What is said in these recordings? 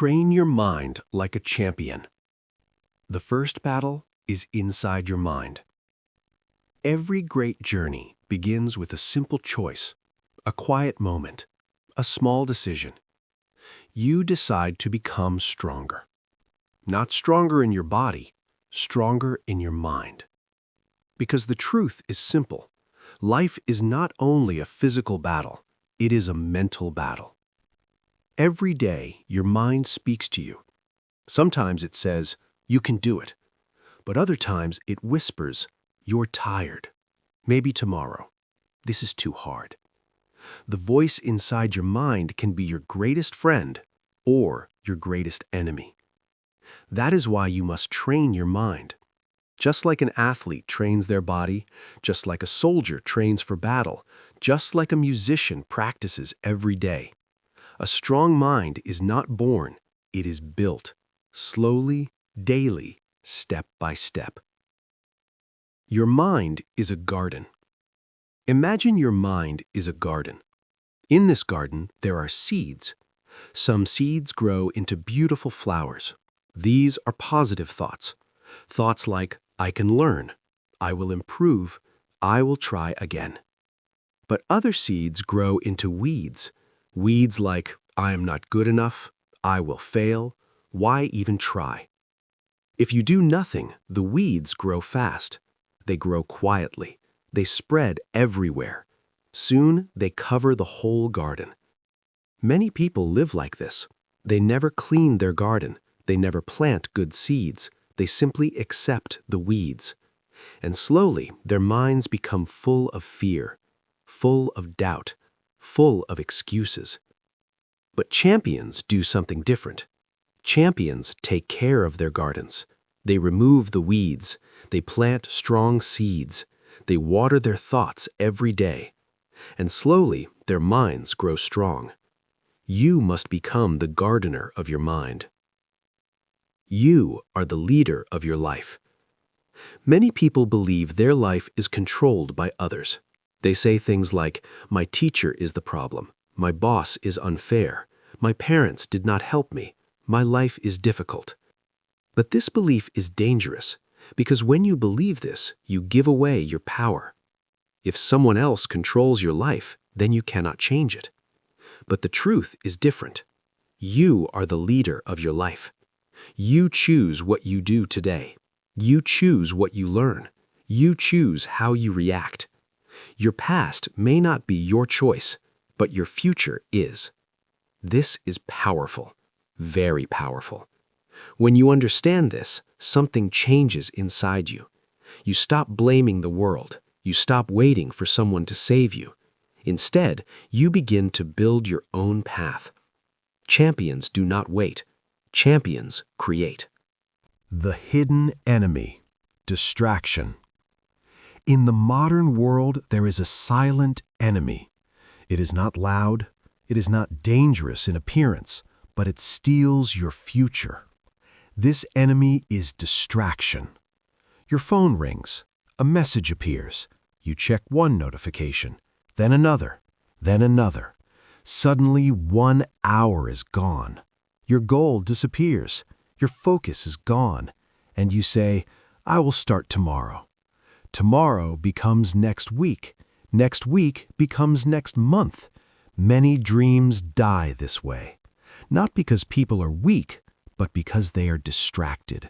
Train your mind like a champion. The first battle is inside your mind. Every great journey begins with a simple choice, a quiet moment, a small decision. You decide to become stronger. Not stronger in your body, stronger in your mind. Because the truth is simple. Life is not only a physical battle, it is a mental battle. Every day, your mind speaks to you. Sometimes it says, "You can do it." But other times it whispers, "You're tired. Maybe tomorrow. This is too hard." The voice inside your mind can be your greatest friend or your greatest enemy. That is why you must train your mind. Just like an athlete trains their body, just like a soldier trains for battle, just like a musician practices every day. A strong mind is not born, it is built, slowly, daily, step by step. Your mind is a garden. Imagine your mind is a garden. In this garden, there are seeds. Some seeds grow into beautiful flowers. These are positive thoughts. Thoughts like, "I can learn," "I will improve," "I will try again." But other seeds grow into weeds. Weeds like, "I am not good enough," "I will fail," "Why even try?" If you do nothing, the weeds grow fast. They grow quietly. They spread everywhere. Soon, they cover the whole garden. Many people live like this. They never clean their garden. They never plant good seeds. They simply accept the weeds. And slowly, their minds become full of fear, full of doubt, full of excuses. But champions do something different. Champions take care of their gardens. They remove the weeds. They plant strong seeds. They water their thoughts every day. And slowly, their minds grow strong. You must become the gardener of your mind. You are the leader of your life. Many people believe their life is controlled by others. They say things like, "My teacher is the problem. My boss is unfair. My parents did not help me. My life is difficult." But this belief is dangerous because when you believe this, you give away your power. If someone else controls your life, then you cannot change it. But the truth is different. You are the leader of your life. You choose what you do today. You choose what you learn. You choose how you react. Your past may not be your choice, but your future is. This is powerful, very powerful. When you understand this, something changes inside you. You stop blaming the world. You stop waiting for someone to save you. Instead, you begin to build your own path. Champions do not wait. Champions create. The hidden enemy, distraction. In the modern world, there is a silent enemy. It is not loud, it is not dangerous in appearance, but it steals your future. This enemy is distraction. Your phone rings, a message appears. You check one notification, then another, then another. Suddenly, 1 hour is gone. Your goal disappears. Your focus is gone. And you say, "I will start tomorrow." Tomorrow becomes next week. Next week becomes next month. Many dreams die this way. Not because people are weak, but because they are distracted.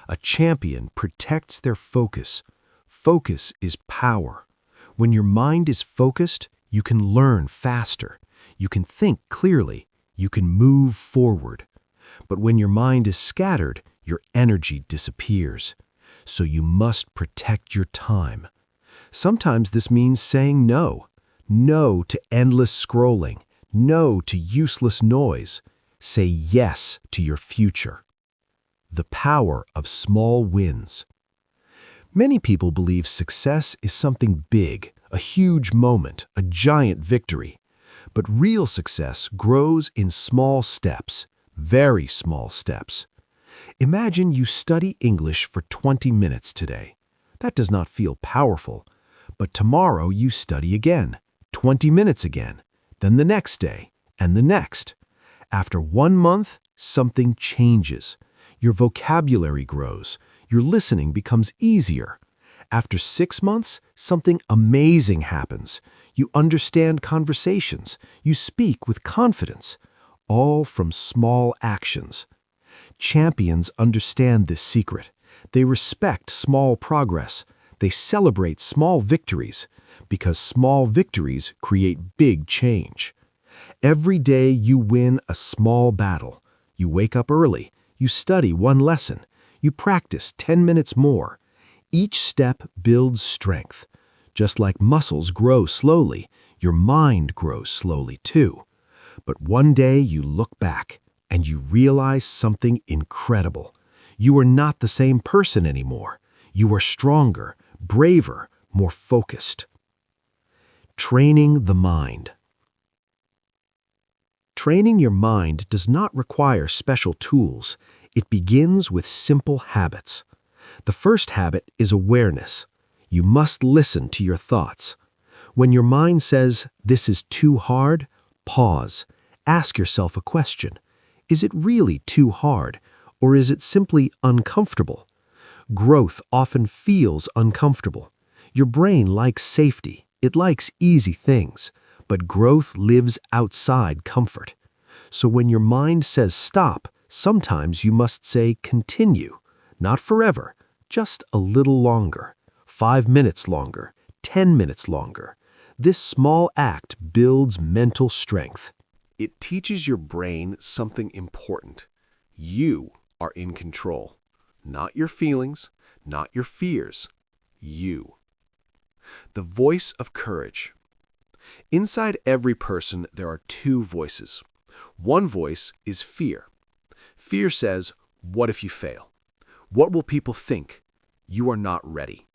A champion protects their focus. Focus is power. When your mind is focused, you can learn faster. You can think clearly. You can move forward. But when your mind is scattered, your energy disappears. So you must protect your time. Sometimes this means saying no. No to endless scrolling. No to useless noise. Say yes to your future. The power of small wins. Many people believe success is something big, a huge moment, a giant victory. But real success grows in small steps, very small steps. Imagine you study English for 20 minutes today. That does not feel powerful. But tomorrow you study again, 20 minutes again, then the next day, and the next. After 1 month, something changes. Your vocabulary grows. Your listening becomes easier. After 6 months, something amazing happens. You understand conversations. You speak with confidence, all from small actions. Champions understand this secret. They respect small progress. They celebrate small victories because small victories create big change. Every day you win a small battle. You wake up early. You study one lesson. You practice 10 minutes more. Each step builds strength. Just like muscles grow slowly, your mind grows slowly too. But one day you look back and you realize something incredible. You are not the same person anymore. You are stronger, braver, more focused. Training the mind. Training your mind does not require special tools. It begins with simple habits. The first habit is awareness. You must listen to your thoughts. When your mind says, "This is too hard," pause. Ask yourself a question. Is it really too hard, or is it simply uncomfortable? Growth often feels uncomfortable. Your brain likes safety. It likes easy things. But growth lives outside comfort. So when your mind says stop, sometimes you must say continue. Not forever, just a little longer. 5 minutes longer, 10 minutes longer. This small act builds mental strength. It teaches your brain something important. You are in control. Not your feelings, not your fears. You. The voice of courage. Inside every person, there are two voices. One voice is fear. Fear says, "What if you fail? What will people think? You are not ready."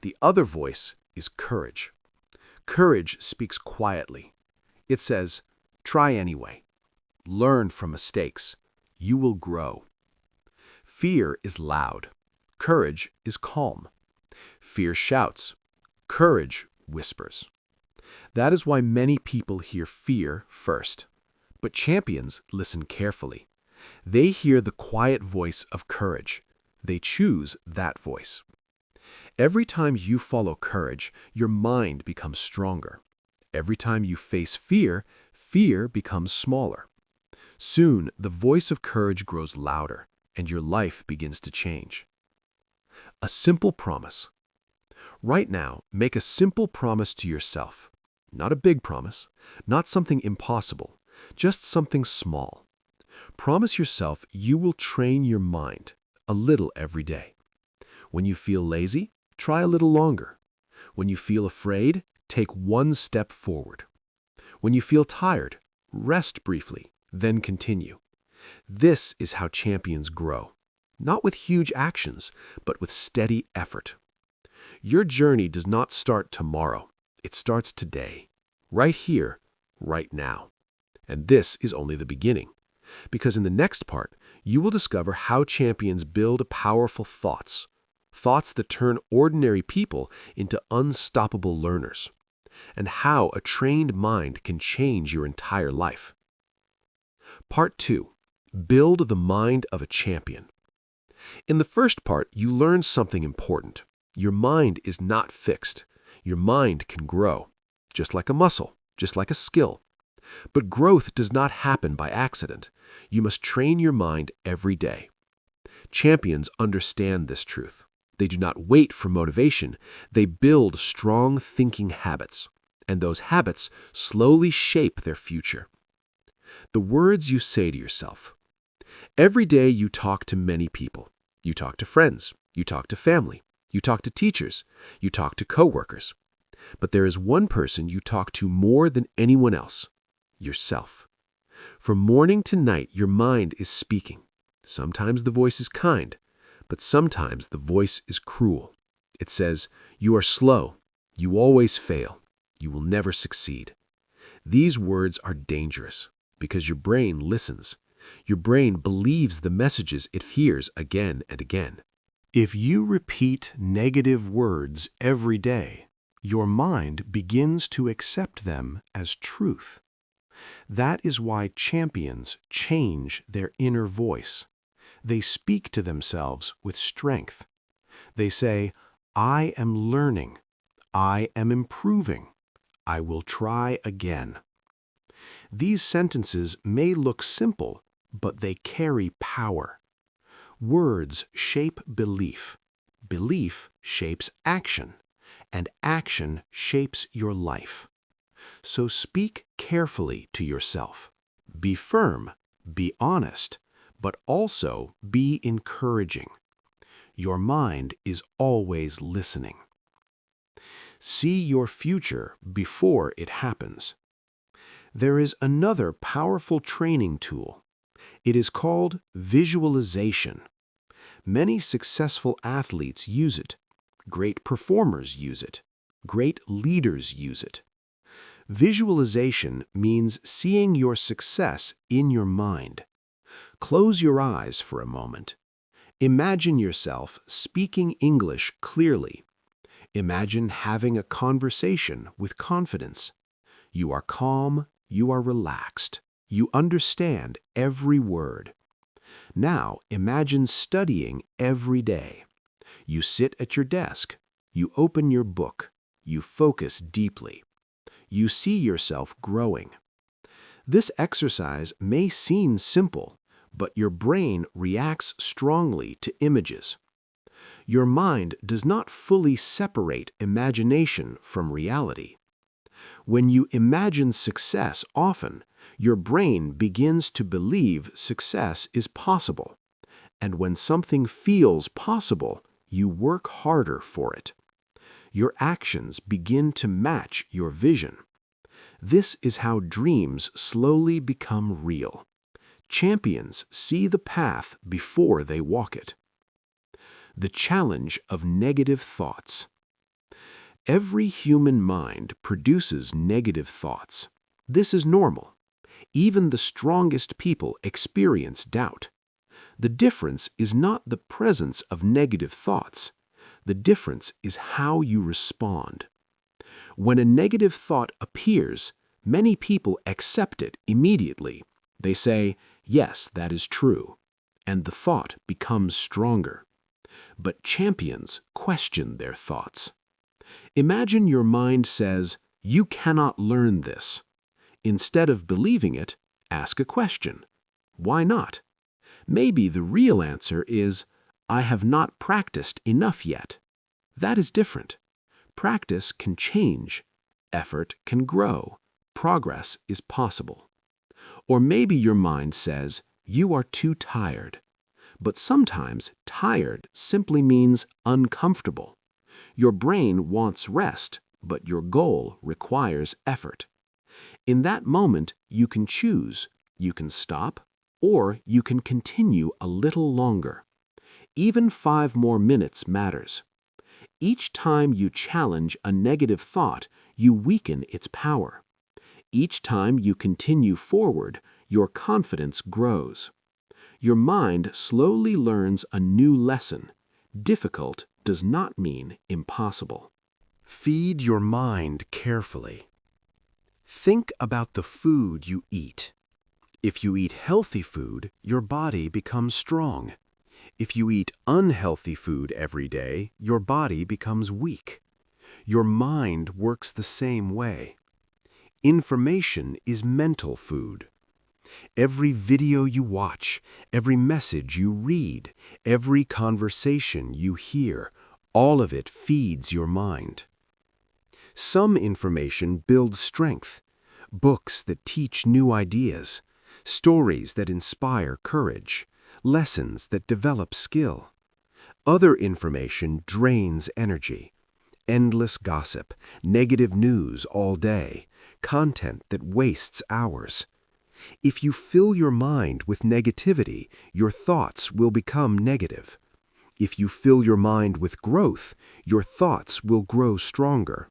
The other voice is courage. Courage speaks quietly. It says, "Try anyway. Learn from mistakes. You will grow." Fear is loud. Courage is calm. Fear shouts. Courage whispers. That is why many people hear fear first. But champions listen carefully. They hear the quiet voice of courage. They choose that voice. Every time you follow courage, your mind becomes stronger. Every time you face fear, fear becomes smaller. Soon, the voice of courage grows louder, and your life begins to change. A simple promise. Right now, make a simple promise to yourself. Not a big promise, not something impossible, just something small. Promise yourself you will train your mind a little every day. When you feel lazy, try a little longer. When you feel afraid, take one step forward. When you feel tired, rest briefly, then continue. This is how champions grow, not with huge actions, but with steady effort. Your journey does not start tomorrow. It starts today, right here, right now. And this is only the beginning, because in the next part, you will discover how champions build powerful thoughts, thoughts that turn ordinary people into unstoppable learners, and how a trained mind can change your entire life. Part 2. Build the mind of a champion. In the first part, you learn something important. Your mind is not fixed. Your mind can grow, just like a muscle, just like a skill. But growth does not happen by accident. You must train your mind every day. Champions understand this truth. They do not wait for motivation. They build strong thinking habits, and those habits slowly shape their future. The words you say to yourself. Every day you talk to many people. You talk to friends. You talk to family. You talk to teachers. You talk to coworkers. But there is one person you talk to more than anyone else. Yourself. From morning to night, your mind is speaking. Sometimes the voice is kind, but sometimes the voice is cruel. It says, "You are slow. You always fail. You will never succeed." These words are dangerous because your brain listens. Your brain believes the messages it hears again and again. If you repeat negative words every day, your mind begins to accept them as truth. That is why champions change their inner voice. They speak to themselves with strength. They say, I am learning. I am improving. I will try again. These sentences may look simple, but they carry power. Words shape belief. Belief shapes action, and action shapes your life. So speak carefully to yourself. Be firm, be honest, but also be encouraging. Your mind is always listening. See your future before it happens. There is another powerful training tool. It is called visualization. Many successful athletes use it. Great performers use it. Great leaders use it. Visualization means seeing your success in your mind. Close your eyes for a moment. Imagine yourself speaking English clearly. Imagine having a conversation with confidence. You are calm, you are relaxed. You understand every word. Now imagine studying every day. You sit at your desk. You open your book. You focus deeply. You see yourself growing. This exercise may seem simple, but your brain reacts strongly to images. Your mind does not fully separate imagination from reality. When you imagine success often, your brain begins to believe success is possible. And when something feels possible, you work harder for it. Your actions begin to match your vision. This is how dreams slowly become real. Champions see the path before they walk it. The challenge of negative thoughts. Every human mind produces negative thoughts. This is normal. Even the strongest people experience doubt. The difference is not the presence of negative thoughts. The difference is how you respond. When a negative thought appears, many people accept it immediately. They say, yes, that is true, and the thought becomes stronger. But champions question their thoughts. Imagine your mind says, you cannot learn this. Instead of believing it, ask a question. Why not? Maybe the real answer is, I have not practiced enough yet. That is different. Practice can change. Effort can grow. Progress is possible. Or maybe your mind says, you are too tired. But sometimes tired simply means uncomfortable. Your brain wants rest, but your goal requires effort. In that moment, you can choose. You can stop, or you can continue a little longer. Even 5 more minutes matters. Each time you challenge a negative thought, you weaken its power. Each time you continue forward, your confidence grows. Your mind slowly learns a new lesson. Difficult does not mean impossible. Feed your mind carefully. Think about the food you eat. If you eat healthy food, your body becomes strong. If you eat unhealthy food every day, your body becomes weak. Your mind works the same way. Information is mental food. Every video you watch, every message you read, every conversation you hear, all of it feeds your mind. Some information builds strength, books that teach new ideas, stories that inspire courage, lessons that develop skill. Other information drains energy. Endless gossip, negative news all day, content that wastes hours. If you fill your mind with negativity, your thoughts will become negative. If you fill your mind with growth, your thoughts will grow stronger.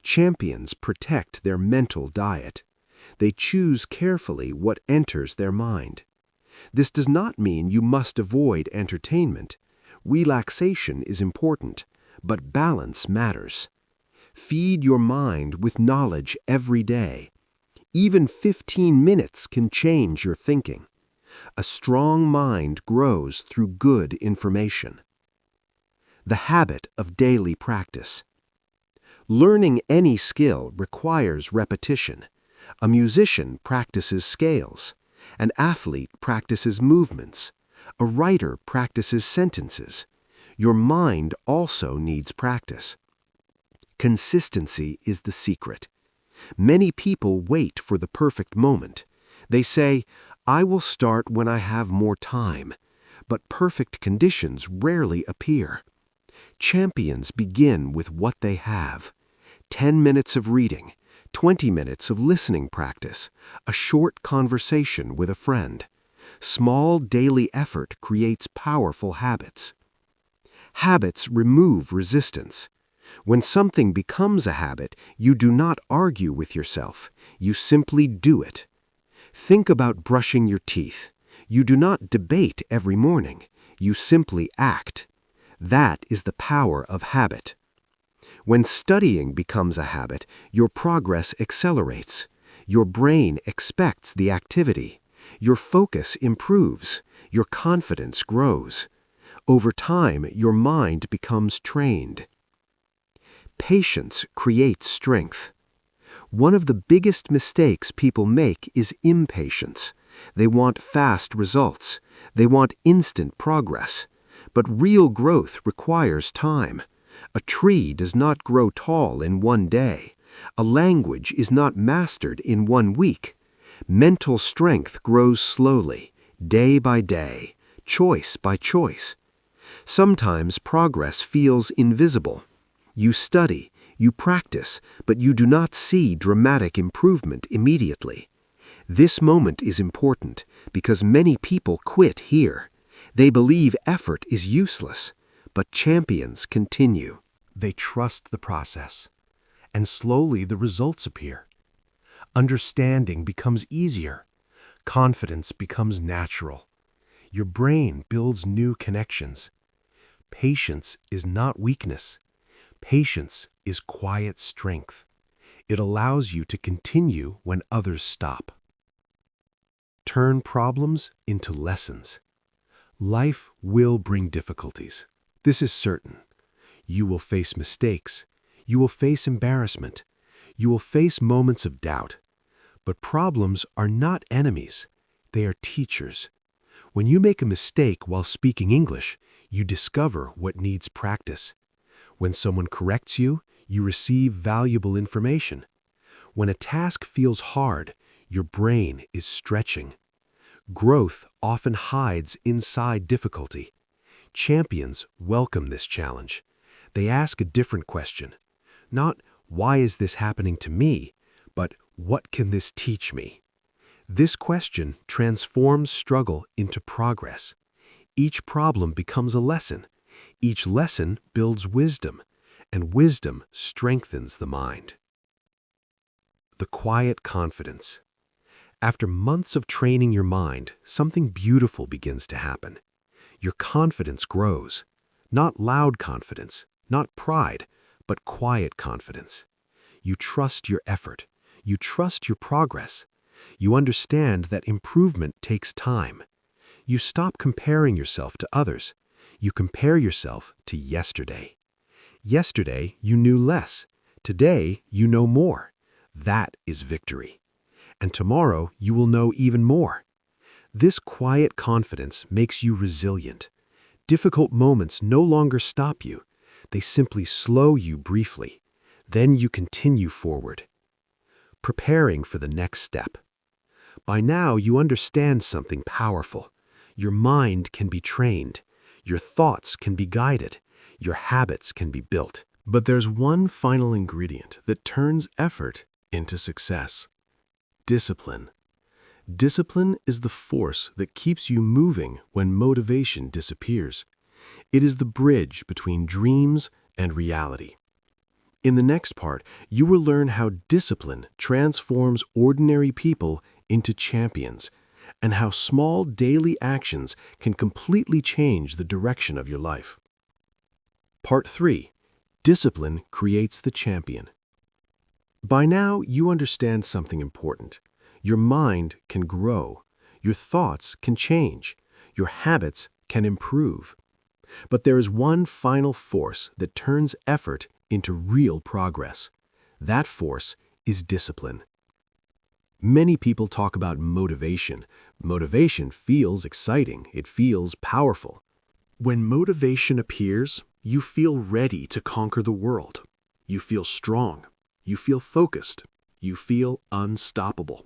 Champions protect their mental diet. They choose carefully what enters their mind. This does not mean you must avoid entertainment. Relaxation is important, but balance matters. Feed your mind with knowledge every day. Even 15 minutes can change your thinking. A strong mind grows through good information. The habit of daily practice. Learning any skill requires repetition. A musician practices scales. An athlete practices movements. A writer practices sentences. Your mind also needs practice. Consistency is the secret. Many people wait for the perfect moment. They say, "I will start when I have more time," but perfect conditions rarely appear. Champions begin with what they have. 10 minutes of reading, 20 minutes of listening practice, a short conversation with a friend. Small daily effort creates powerful habits. Habits remove resistance. When something becomes a habit, you do not argue with yourself. You simply do it. Think about brushing your teeth. You do not debate every morning. You simply act. That is the power of habit. When studying becomes a habit, your progress accelerates. Your brain expects the activity. Your focus improves. Your confidence grows. Over time, your mind becomes trained. Patience creates strength. One of the biggest mistakes people make is impatience. They want fast results. They want instant progress. But real growth requires time. A tree does not grow tall in one day. A language is not mastered in 1 week. Mental strength grows slowly, day by day, choice by choice. Sometimes progress feels invisible. You study, you practice, but you do not see dramatic improvement immediately. This moment is important because many people quit here. They believe effort is useless, but champions continue. They trust the process, and slowly the results appear. Understanding becomes easier. Confidence becomes natural. Your brain builds new connections. Patience is not weakness. Patience is quiet strength. It allows you to continue when others stop. Turn problems into lessons. Life will bring difficulties. This is certain. You will face mistakes. You will face embarrassment. You will face moments of doubt. But problems are not enemies. They are teachers. When you make a mistake while speaking English, you discover what needs practice. When someone corrects you, you receive valuable information. When a task feels hard, your brain is stretching. Growth often hides inside difficulty. Champions welcome this challenge. They ask a different question. Not, "Why is this happening to me?" but, "What can this teach me?" This question transforms struggle into progress. Each problem becomes a lesson. Each lesson builds wisdom, and wisdom strengthens the mind. The quiet confidence. After months of training your mind, something beautiful begins to happen. Your confidence grows. Not loud confidence, not pride, but quiet confidence. You trust your effort. You trust your progress. You understand that improvement takes time. You stop comparing yourself to others. You compare yourself to yesterday. Yesterday, you knew less. Today, you know more. That is victory. And tomorrow, you will know even more. This quiet confidence makes you resilient. Difficult moments no longer stop you. They simply slow you briefly. Then you continue forward. Preparing for the next step. By now, you understand something powerful. Your mind can be trained. Your thoughts can be guided. Your habits can be built. But there's one final ingredient that turns effort into success. Discipline. Discipline is the force that keeps you moving when motivation disappears. It is the bridge between dreams and reality. In the next part, you will learn how discipline transforms ordinary people into champions, and how small daily actions can completely change the direction of your life. Part 3. Discipline creates the champion. By now, you understand something important. Your mind can grow. Your thoughts can change. Your habits can improve. But there is one final force that turns effort into real progress. That force is discipline. Many people talk about motivation. Motivation feels exciting. It feels powerful. When motivation appears, you feel ready to conquer the world. You feel strong. You feel focused. You feel unstoppable.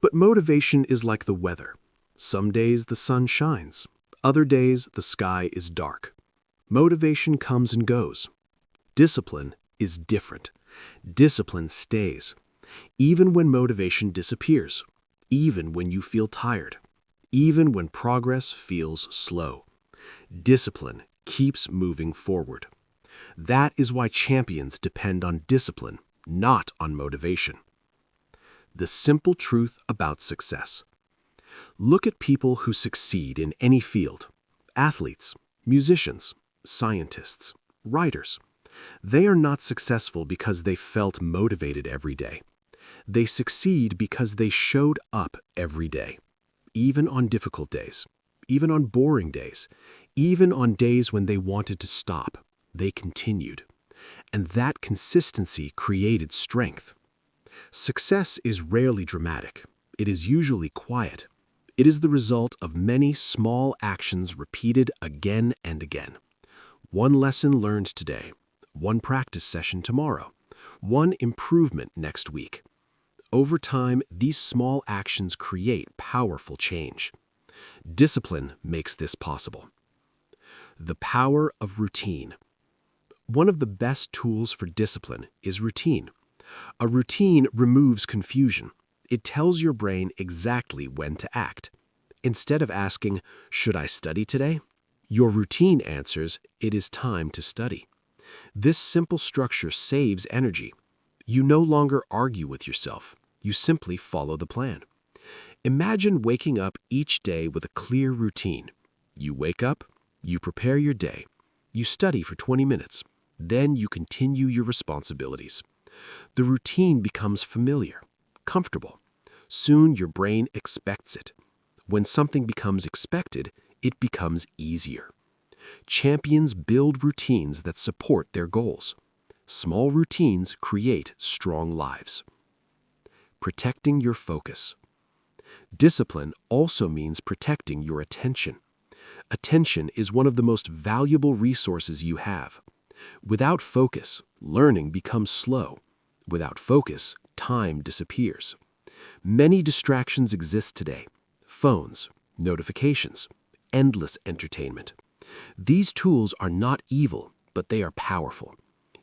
But motivation is like the weather. Some days the sun shines. Other days the sky is dark. Motivation comes and goes. Discipline is different. Discipline stays. Even when motivation disappears. Even when you feel tired. Even when progress feels slow. Discipline keeps moving forward. That is why champions depend on discipline, not on motivation. The simple truth about success. Look at people who succeed in any field. Athletes, musicians, scientists, writers. They are not successful because they felt motivated every day. They succeed because they showed up every day, even on difficult days, even on boring days, even on days when they wanted to stop. They continued. And that consistency created strength. Success is rarely dramatic. It is usually quiet. It is the result of many small actions repeated again and again. One lesson learned today, one practice session tomorrow, one improvement next week. Over time, these small actions create powerful change. Discipline makes this possible. The power of routine. One of the best tools for discipline is routine. A routine removes confusion. It tells your brain exactly when to act. Instead of asking, "Should I study today?" your routine answers, "It is time to study." This simple structure saves energy. You no longer argue with yourself. You simply follow the plan. Imagine waking up each day with a clear routine. You wake up, you prepare your day, you study for 20 minutes, then you continue your responsibilities. The routine becomes familiar, comfortable. Soon your brain expects it. When something becomes expected, it becomes easier. Champions build routines that support their goals. Small routines create strong lives. Protecting your focus. Discipline also means protecting your attention. Attention is one of the most valuable resources you have. Without focus, learning becomes slow. Without focus, time disappears. Many distractions exist today. Phones, notifications, endless entertainment. These tools are not evil, but they are powerful.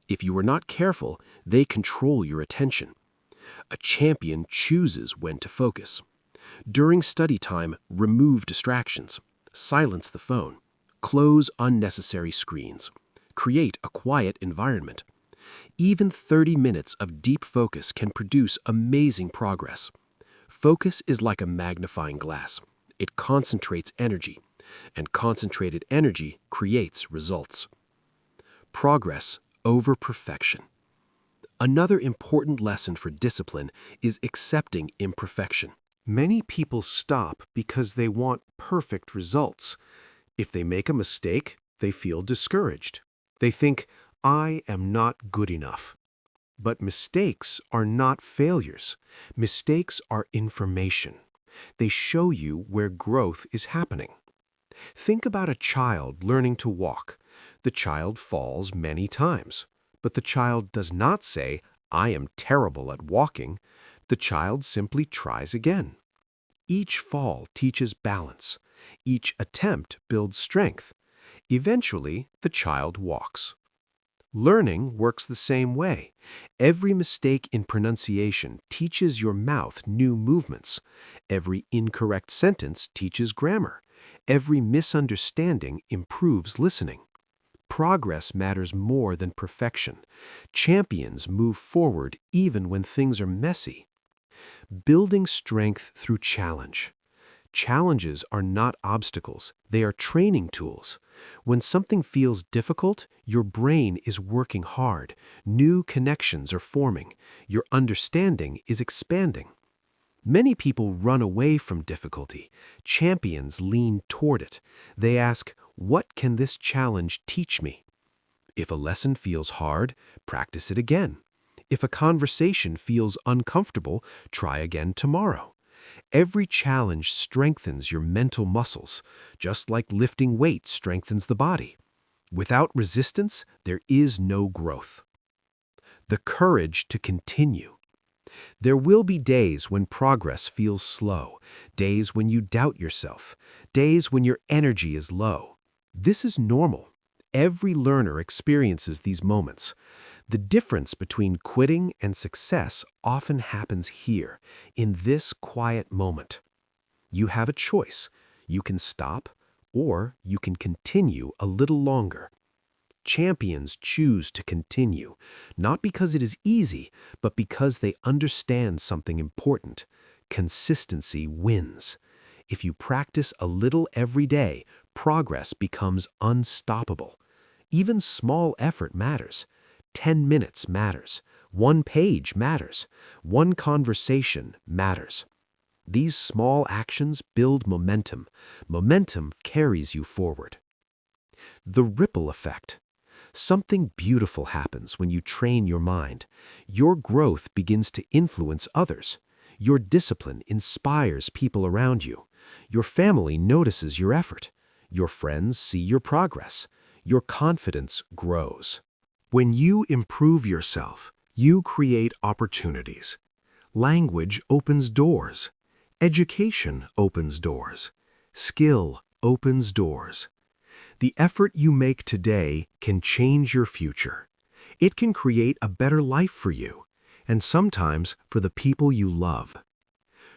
If you are not careful, they control your attention. A champion chooses when to focus. During study time, remove distractions. Silence the phone. Close unnecessary screens. Create a quiet environment. Even 30 minutes of deep focus can produce amazing progress. Focus is like a magnifying glass. It concentrates energy, and concentrated energy creates results. Progress over perfection. Another important lesson for discipline is accepting imperfection. Many people stop because they want perfect results. If they make a mistake, they feel discouraged. They think, "I am not good enough." But mistakes are not failures. Mistakes are information. They show you where growth is happening. Think about a child learning to walk. The child falls many times, but the child does not say, "I am terrible at walking." The child simply tries again. Each fall teaches balance. Each attempt builds strength. Eventually, the child walks. Learning works the same way. Every mistake in pronunciation teaches your mouth new movements. Every incorrect sentence teaches grammar. Every misunderstanding improves listening. Progress matters more than perfection. Champions move forward even when things are messy. Building strength through challenge. Challenges are not obstacles, they are training tools. When something feels difficult, your brain is working hard, new connections are forming, your understanding is expanding. Many people run away from difficulty. Champions lean toward it. They ask, "What can this challenge teach me?" If a lesson feels hard, practice it again. If a conversation feels uncomfortable, try again tomorrow. Every challenge strengthens your mental muscles, just like lifting weights strengthens the body. Without resistance, there is no growth. The courage to continue. There will be days when progress feels slow, days when you doubt yourself, days when your energy is low. This is normal. Every learner experiences these moments. The difference between quitting and success often happens here, in this quiet moment. You have a choice. You can stop, or you can continue a little longer. Champions choose to continue, not because it is easy, but because they understand something important. Consistency wins. If you practice a little every day, progress becomes unstoppable. Even small effort matters. 10 minutes matters. 1 page matters. 1 conversation matters. These small actions build momentum. Momentum carries you forward. The ripple effect. Something beautiful happens when you train your mind. Your growth begins to influence others. Your discipline inspires people around you. Your family notices your effort. Your friends see your progress. Your confidence grows. When you improve yourself, you create opportunities. Language opens doors. Education opens doors. Skill opens doors. The effort you make today can change your future. It can create a better life for you, and sometimes for the people you love.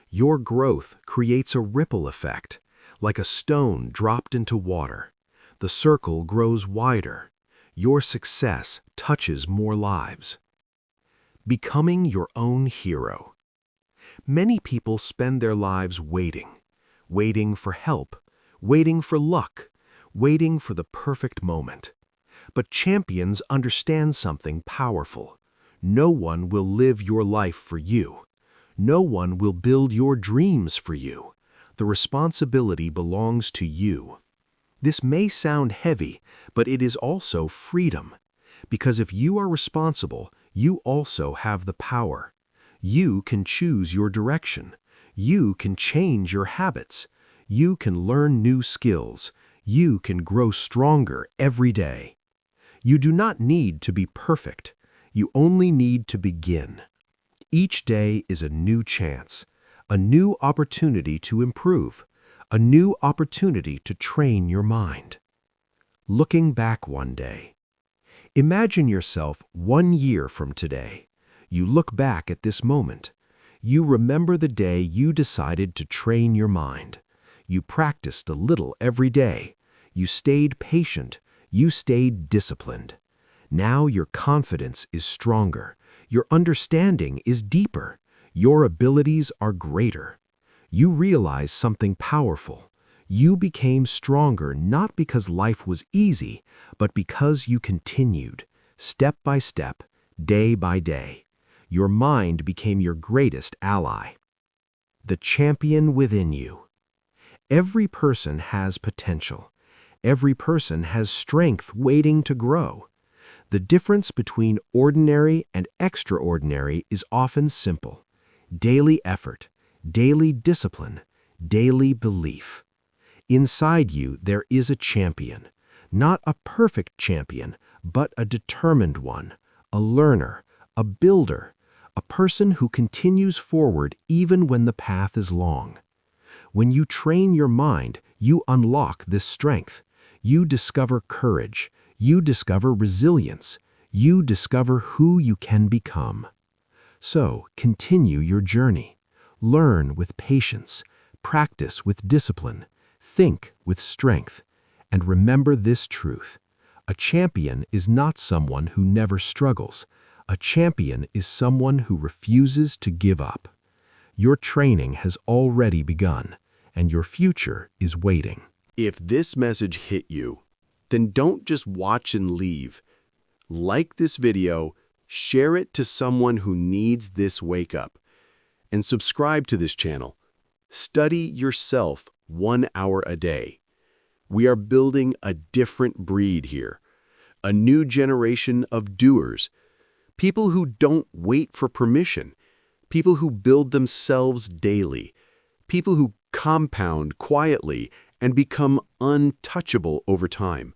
Your growth creates a ripple effect, like a stone dropped into water. The circle grows wider. Your success touches more lives. Becoming your own hero. Many people spend their lives waiting for help, waiting for luck, waiting for the perfect moment. But champions understand something powerful. No one will live your life for you. No one will build your dreams for you. The responsibility belongs to you. This may sound heavy, but it is also freedom. Because if you are responsible, you also have the power. You can choose your direction. You can change your habits. You can learn new skills. You can grow stronger every day. You do not need to be perfect. You only need to begin. Each day is a new chance, a new opportunity to improve, a new opportunity to train your mind. Looking back one day. Imagine yourself 1 year from today. You look back at this moment. You remember the day you decided to train your mind. You practiced a little every day. You stayed patient. You stayed disciplined. Now your confidence is stronger. Your understanding is deeper. Your abilities are greater. You realize something powerful. You became stronger not because life was easy, but because you continued, step by step, day by day. Your mind became your greatest ally. The champion within you. Every person has potential. Every person has strength waiting to grow. The difference between ordinary and extraordinary is often simple. Daily effort, daily discipline, daily belief. Inside you there is a champion, not a perfect champion, but a determined one, a learner, a builder, a person who continues forward even when the path is long. When you train your mind, you unlock this strength. You discover courage. You discover resilience. You discover who you can become. So, continue your journey. Learn with patience. Practice with discipline. Think with strength. And remember this truth. A champion is not someone who never struggles. A champion is someone who refuses to give up. Your training has already begun, and your future is waiting. If this message hit you, then don't just watch and leave. Like this video, share it to someone who needs this wake-up, and subscribe to this channel. Study yourself 1 hour a day. We are building a different breed here, a new generation of doers, people who don't wait for permission, people who build themselves daily, people who compound quietly and become untouchable over time.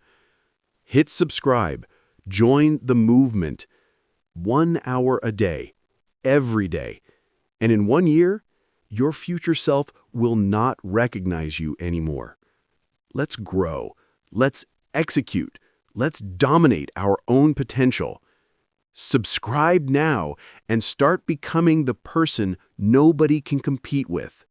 Hit subscribe, join the movement. 1 hour a day, every day. And in 1 year, your future self will not recognize you anymore. Let's grow. Let's execute. Let's dominate our own potential. Subscribe now and start becoming the person nobody can compete with.